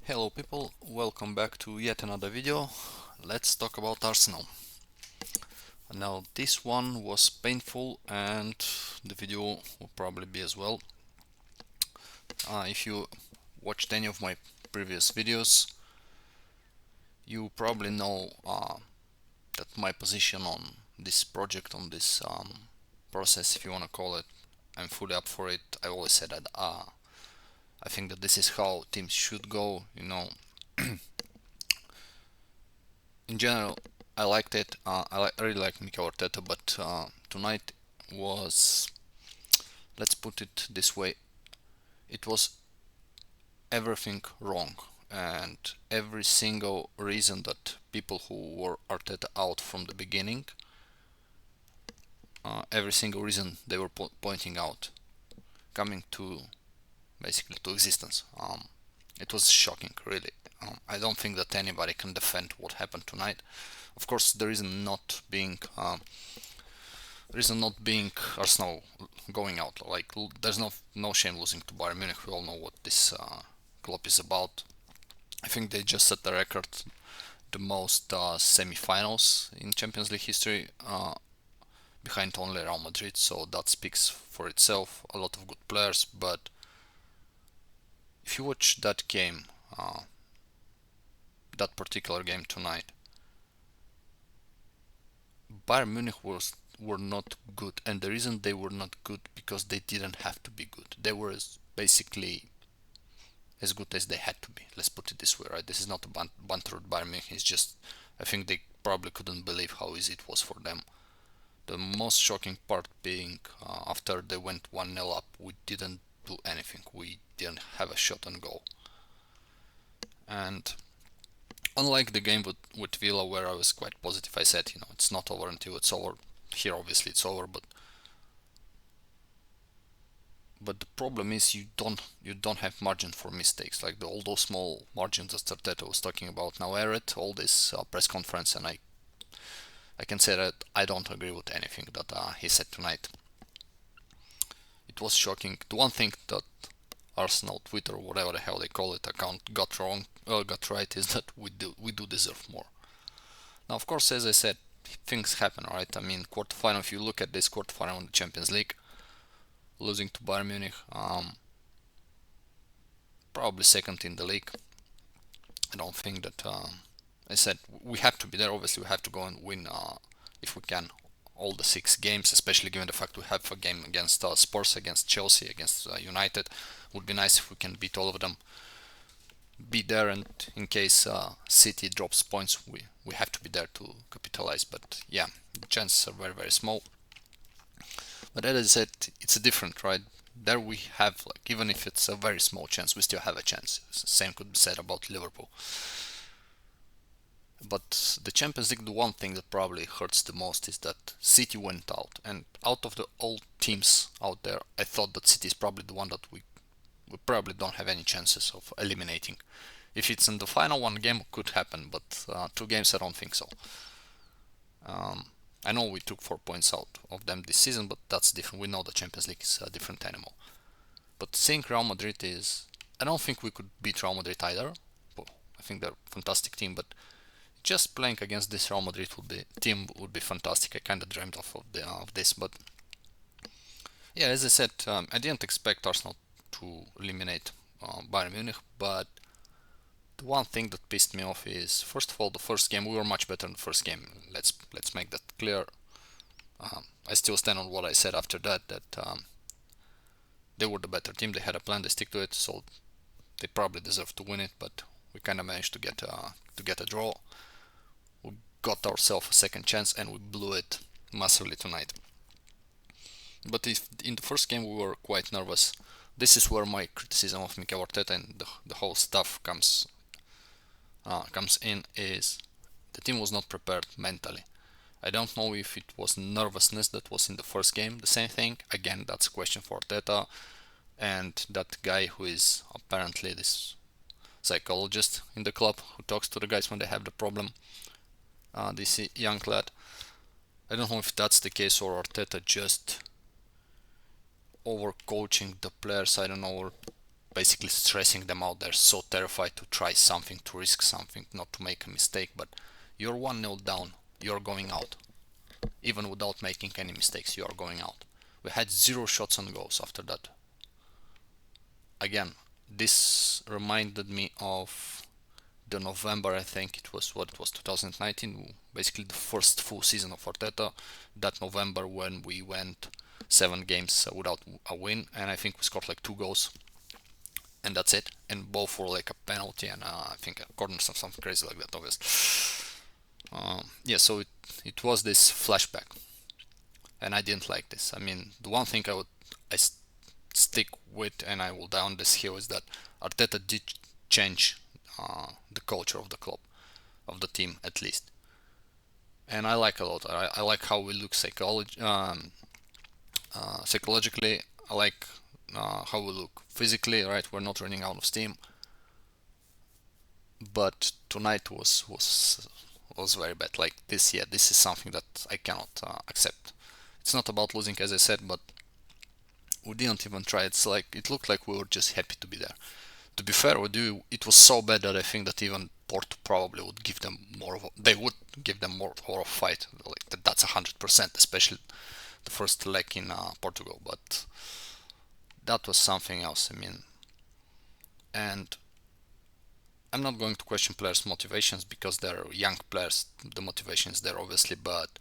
Hello people, welcome back to yet another video. Let's talk about Arsenal. Now this one was painful and the video will probably be as well. If you watched any of my previous videos, you probably know that my position on this project, on this process, if you want to call it, I'm fully up for it. I always said that I think that this is how teams should go, in general, I liked it. I really like Mikel Arteta, but tonight was, let's put it this way, it was everything wrong, and every single reason that people who were Arteta out from the beginning, every single reason they were pointing out, coming to basically to existence. It was shocking, really. I don't think that anybody can defend what happened tonight. Of course, the reason not being Arsenal going out. Like, there's no shame losing to Bayern Munich. We all know what this club is about. I think they just set the record, the most semi-finals in Champions League history, behind only Real Madrid. So that speaks for itself. A lot of good players, but if you watch that game, that particular game tonight, Bayern Munich were not good, and the reason they were not good because they didn't have to be good. They were basically as good as they had to be. Let's put it this way, right? This is not a banter with Bayern Munich. It's just I think they probably couldn't believe how easy it was for them. The most shocking part being after they went 1-0 up, we didn't do anything. We didn't have a shot on goal. And unlike the game with Villa, where I was quite positive, I said, it's not over until it's over. Here, obviously, it's over, but the problem is you don't have margin for mistakes, like all those small margins that Arteta was talking about. Now, I read all this press conference, and I can say that I don't agree with anything that he said tonight. It was shocking. The one thing that Arsenal Twitter, whatever the hell they call it, account got right is that we do deserve more. Now, of course, as I said, things happen, right? I mean, quarterfinal. If you look at this quarterfinal in the Champions League, losing to Bayern Munich, probably second in the league. I don't think that. I said we have to be there. Obviously, we have to go and win if we can all the 6 games, especially given the fact we have a game against Spurs, against Chelsea, against United. Would be nice if we can beat all of them, be there, and in case City drops points, we have to be there to capitalize. But yeah, the chances are very, very small. But as I said, it's a different, right? There we have, like, even if it's a very small chance, we still have a chance. Same could be said about Liverpool. But the Champions League, the one thing that probably hurts the most is that City went out, and out of the all teams out there, I thought that City is probably the one that we probably don't have any chances of eliminating. If it's in the final, one game could happen, but 2 games I don't think so. I know we took 4 points out of them this season, but that's different. We know the Champions League is a different animal. But seeing Real Madrid is, I don't think we could beat Real Madrid either. I think they're a fantastic team, but just playing against this Real Madrid team would be fantastic. I kind of dreamed of this, but yeah, as I said, I didn't expect Arsenal to eliminate Bayern Munich, but the one thing that pissed me off is, first of all, the first game we were much better in the first game. Let's make that clear. I still stand on what I said after that they were the better team. They had a plan, they stick to it, so they probably deserve to win it. But we kind of managed to get a draw. We got ourselves a second chance, and we blew it massively tonight. But if in the first game we were quite nervous, this is where my criticism of Mikel Arteta and the whole stuff comes in, is the team was not prepared mentally. I don't know if it was nervousness that was in the first game, the same thing. Again, that's a question for Arteta and that guy who is apparently this psychologist in the club who talks to the guys when they have the problem. This young lad. I don't know if that's the case or Arteta just overcoaching the players. I don't know, or basically stressing them out. They're so terrified to try something, to risk something, not to make a mistake. But you're 1-0 down, you're going out. Even without making any mistakes, you are going out. We had 0 shots on goals after that. Again, this reminded me of the November, I think it was, 2019, basically the first full season of Arteta. That November when we went 7 games without a win, and I think we scored like 2 goals, and that's it. And both were like a penalty and I think a corner, something crazy like that, obviously. Yeah, so it was this flashback, and I didn't like this. I mean, the one thing I stick with, and I will die on this hill, is that Arteta did change the culture of the club, of the team at least, and I like a lot. I like how we look psychologically. I like how we look physically. Right, we're not running out of steam. But tonight was very bad. Like this, yeah, this is something that I cannot accept. It's not about losing, as I said, but we didn't even try. It's like it looked like we were just happy to be there. To be fair with you, it was so bad that I think that even Porto probably would give them more of they would give them more of a fight. Like that's 100%, especially the first leg in Portugal. But that was something else. I mean, and I'm not going to question players' motivations because they're young players. The motivation is there, obviously, but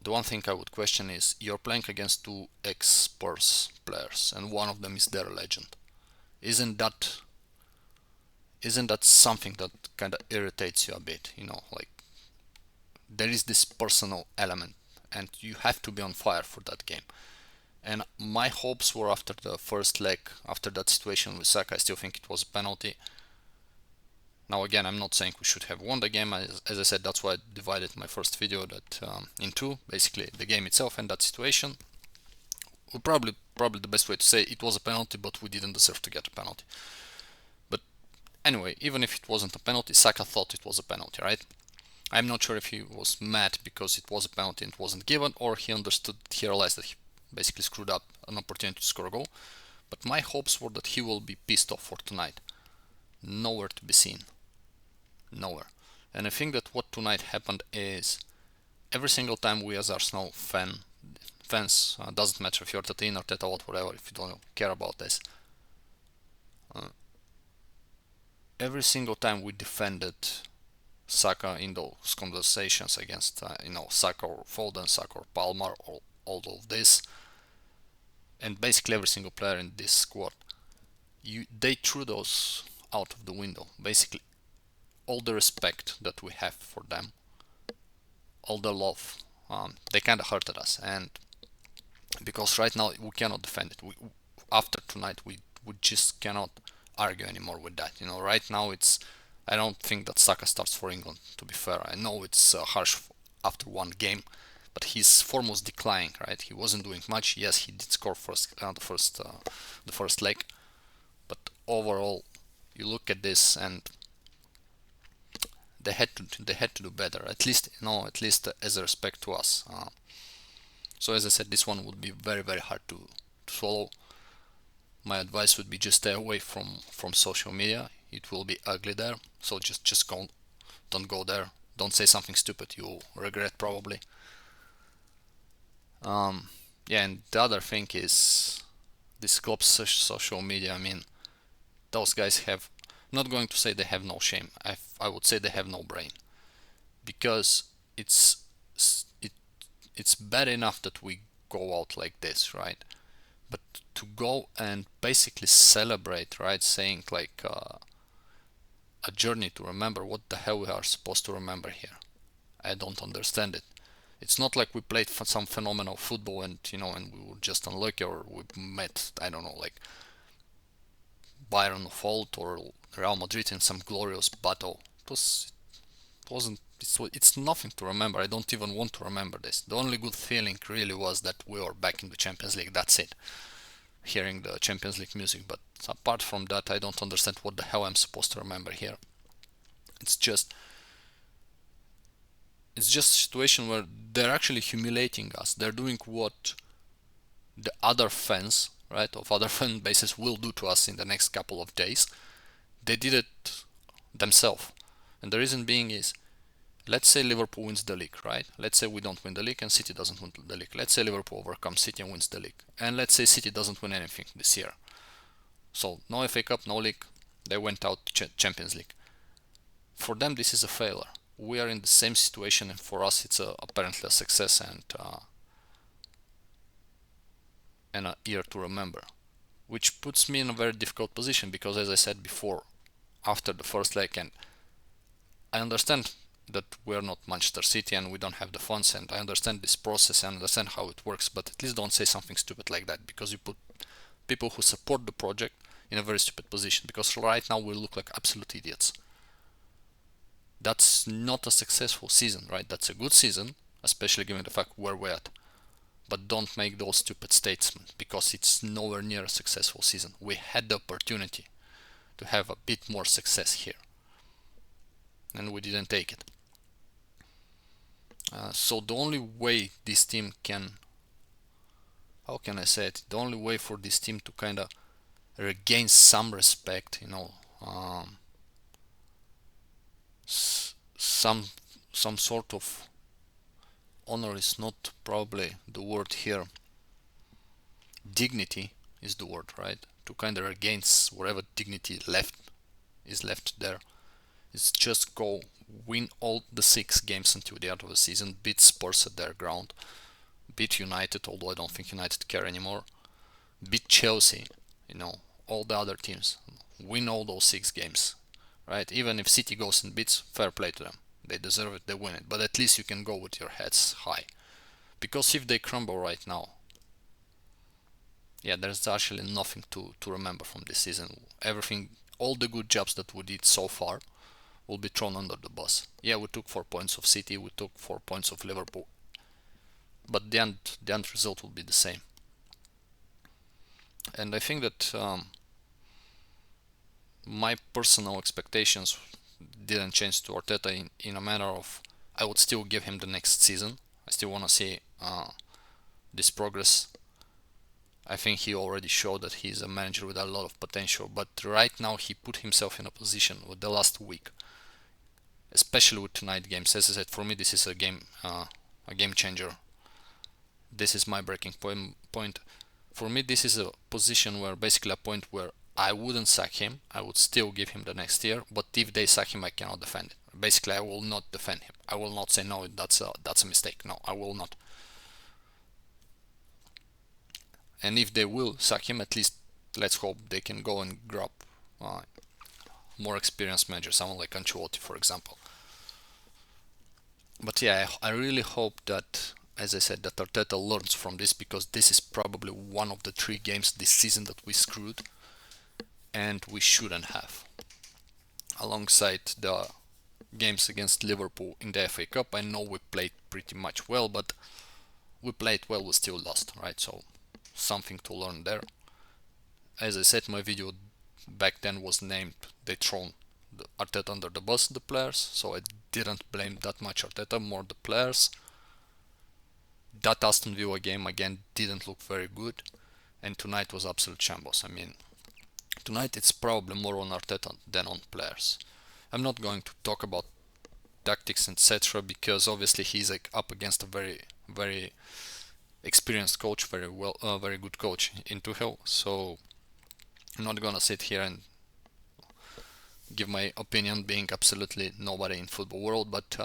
the one thing I would question is you're playing against 2 ex-Spurs players, and one of them is their legend. Isn't that something that kind of irritates you a bit? You know, like there is this personal element, and you have to be on fire for that game. And my hopes were after the first leg, after that situation with Saka. I still think it was a penalty. Now again, I'm not saying we should have won the game. As I said, that's why I divided my first video that in two, basically the game itself and that situation. Well, probably the best way to say it was a penalty, but we didn't deserve to get a penalty. But anyway, even if it wasn't a penalty, Saka thought it was a penalty, right? I'm not sure if he was mad because it was a penalty and it wasn't given, or he realized that he basically screwed up an opportunity to score a goal. But my hopes were that he will be pissed off for tonight. Nowhere to be seen. Nowhere. And I think that what tonight happened is every single time we as Arsenal fans, doesn't matter if you're Tata in or Tata out, whatever, if you don't care about this, every single time we defended Saka in those conversations against, Saka or Foden, Saka or Palmer, or all of this, and basically every single player in this squad, they threw those out of the window. Basically, all the respect that we have for them, all the love, they kind of hurted us. And because right now we cannot defend it. After tonight, we just cannot argue anymore with that. Right now I don't think that Saka starts for England. To be fair, I know it's harsh after one game, but his form was declining. Right, he wasn't doing much. Yes, he did score the first leg, but overall, you look at this and they had to do better. At least as a respect to us. So as I said, this one would be very very hard to swallow. My advice would be just stay away from social media. It will be ugly there. So just don't go there. Don't say something stupid you'll regret probably. Yeah, and the other thing is this club's social media. I mean, those guys have, not going to say they have no shame. I would say they have no brain, because it's bad enough that we go out like this, right? But to go and basically celebrate, right, saying like a journey to remember, what the hell we are supposed to remember here? I don't understand it. It's not like we played some phenomenal football and and we were just unlucky, or we met, I don't know, like Bayern of old or Real Madrid in some glorious battle. It's nothing to remember. I don't even want to remember this. The only good feeling really was that we were back in the Champions League. That's it. Hearing the Champions League music. But apart from that, I don't understand what the hell I'm supposed to remember here. It's just a situation where they're actually humiliating us. They're doing what the other fans right, of other fan bases will do to us in the next couple of days. They did it themselves. And the reason being is, let's say Liverpool wins the league, right? Let's say we don't win the league and City doesn't win the league. Let's say Liverpool overcomes City and wins the league. And let's say City doesn't win anything this year. So no FA Cup, no league. They went out Champions League. For them, this is a failure. We are in the same situation, and for us, it's apparently a success and a year to remember. Which puts me in a very difficult position because, as I said before, after the first leg, and I understand that we're not Manchester City and we don't have the funds, and I understand this process and understand how it works, but at least don't say something stupid like that, because you put people who support the project in a very stupid position, because right now we look like absolute idiots. That's not a successful season, right? That's a good season, especially given the fact where we're at. But don't make those stupid statements, because it's nowhere near a successful season. We had the opportunity to have a bit more success here, and we didn't take it. So the only way this team can, how can I say it? The only way for this team to kind of regain some respect, some sort of honor is not probably the word here. Dignity is the word, right? To kind of regain whatever dignity is left there. It's just go win all the 6 games until the end of the season, beat Spurs at their ground, beat United, although I don't think United care anymore, beat Chelsea, all the other teams, win all those 6 games, right? Even if City goes and beats, fair play to them. They deserve it, they win it, but at least you can go with your heads high. Because if they crumble right now, yeah, there's actually nothing to remember from this season. Everything, all the good jobs that we did so far will be thrown under the bus. Yeah, we took 4 points of City, we took 4 points of Liverpool, but the end result will be the same. And I think that my personal expectations didn't change to Arteta in a manner of, I would still give him the next season. I still want to see this progress. I think he already showed that he's a manager with a lot of potential, but right now he put himself in a position with the last week, especially with tonight games. As I said, for me this is a game changer. This is my breaking point. For me this is a position where, basically a point where I wouldn't sack him. I would still give him the next year, but if they sack him, I cannot defend it. Basically, I will not defend him. I will not say no, that's a mistake. No, I will not. And if they will sack him, at least let's hope they can go and grab more experienced manager, someone like Ancelotti, for example. But yeah, I really hope that, as I said, that Arteta learns from this, because this is probably one of the 3 games this season that we screwed, and we shouldn't have. Alongside the games against Liverpool in the FA Cup, I know we played pretty much well, but we played well, we still lost, right? So something to learn there. As I said, my video back then was named "They thrown the Arteta under the bus," the players, so I didn't blame that much Arteta, more the players. That Aston Villa game again didn't look very good, and tonight was absolute shambles. I mean, tonight it's probably more on Arteta than on players. I'm not going to talk about tactics, etc., because obviously he's like up against a very, very experienced coach, very good coach in Tuchel. So I'm not gonna sit here and give my opinion, being absolutely nobody in football world, but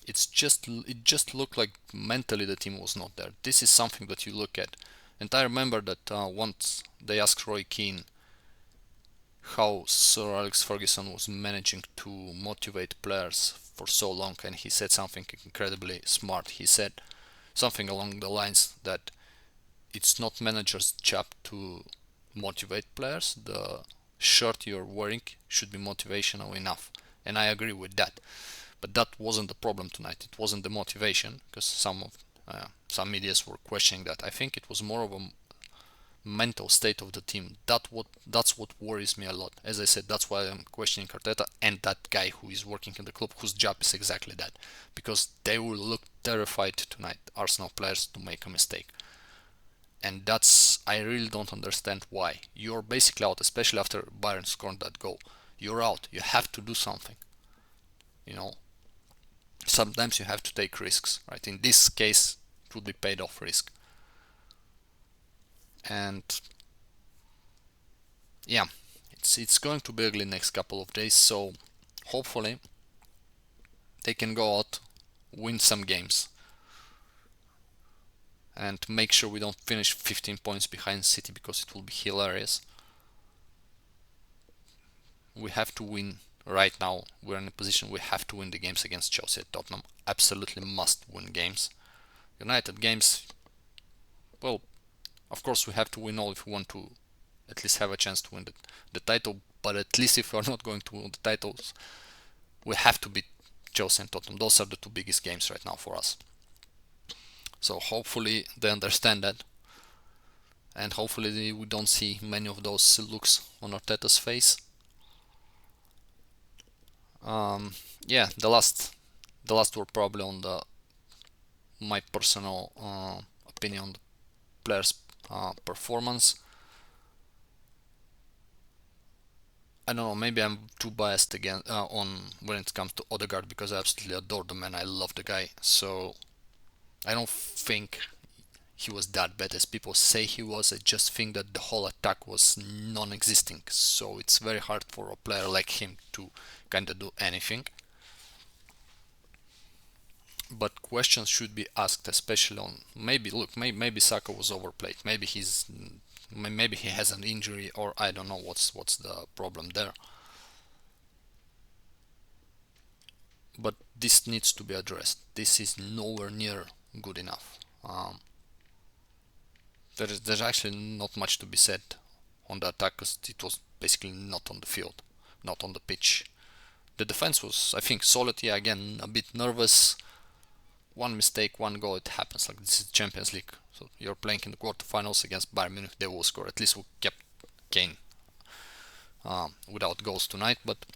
it just looked like mentally the team was not there. This is something that you look at, and I remember that once they asked Roy Keane how Sir Alex Ferguson was managing to motivate players for so long, and he said something incredibly smart. He said something along the lines that it's not manager's job to motivate players. The shirt you're wearing should be motivational enough, and I agree with that. But that wasn't the problem tonight. It wasn't the motivation, because some medias were questioning that. I think it was more of a mental state of the team. That's what worries me a lot. As I said, that's why I'm questioning Arteta and that guy who is working in the club, whose job is exactly that, because they will look terrified tonight, Arsenal players, to make a mistake. and that's, I really don't understand why. You're basically out, especially after Bayern scored that goal. You're out. You have to do something. You know, sometimes you have to take risks, right? In this case, it would be paid off risk. And yeah, it's going to be ugly next couple of days. So hopefully they can go out, win some games, and make sure we don't finish 15 points behind City, because it will be hilarious. We have to win right now. We're in a position we have to win the games against Chelsea and Tottenham. Absolutely must win games. United games, well, of course we have to win all if we want to at least have a chance to win the title. But at least if we are not going to win the titles, we have to beat Chelsea and Tottenham. Those are the two biggest games right now for us. So hopefully they understand that, and hopefully we don't see many of those looks on Arteta's face. Yeah, the last word probably on my personal opinion on the players' performance. I don't know, maybe I'm too biased again on when it comes to Odegaard, because I absolutely adore the man. I love the guy, so I don't think he was that bad as people say he was. I just think that the whole attack was non-existing, so it's very hard for a player like him to kind of do anything. But questions should be asked, especially on maybe look, maybe Saka was overplayed, maybe he has an injury, or I don't know what's the problem there. But this needs to be addressed. This is nowhere near good enough. There's actually not much to be said on the attack, because it was basically not on the field, not on the pitch. The defense was, I think, solid. Yeah, again, a bit nervous. One mistake, one goal, it happens. Like, this is Champions League, so you're playing in the quarterfinals against Bayern Munich. They will score. At least we kept Kane without goals tonight. But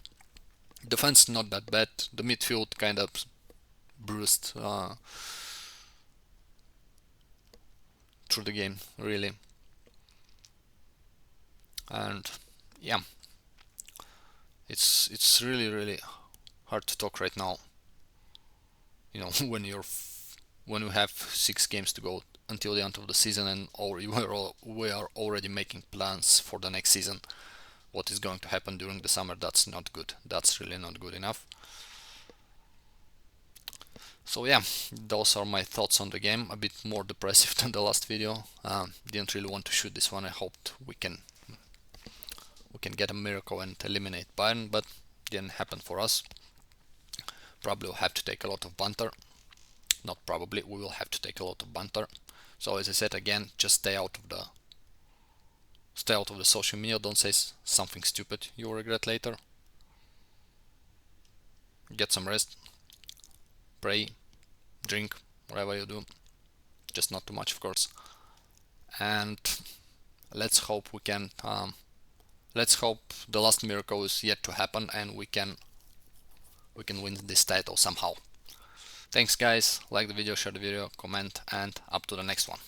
defense not that bad. The midfield kind of bruised through the game, really. And yeah, it's really hard to talk right now. You know, when you have 6 games to go until the end of the season, and we are already making plans for the next season. What is going to happen during the summer? That's not good. That's really not good enough. So yeah, those are my thoughts on the game. A bit more depressive than the last video. Didn't really want to shoot this one. I hoped we can get a miracle and eliminate Bayern, but didn't happen for us. Probably will have to take a lot of banter. Not probably, we will have to take a lot of banter. So as I said again, just stay out of the social media. Don't say something stupid you will regret later. Get some rest. Pray, drink, whatever you do. Just not too much, of course. And let's hope let's hope the last miracle is yet to happen, and we can win this title somehow. Thanks guys, like the video, share the video, comment, and up to the next one.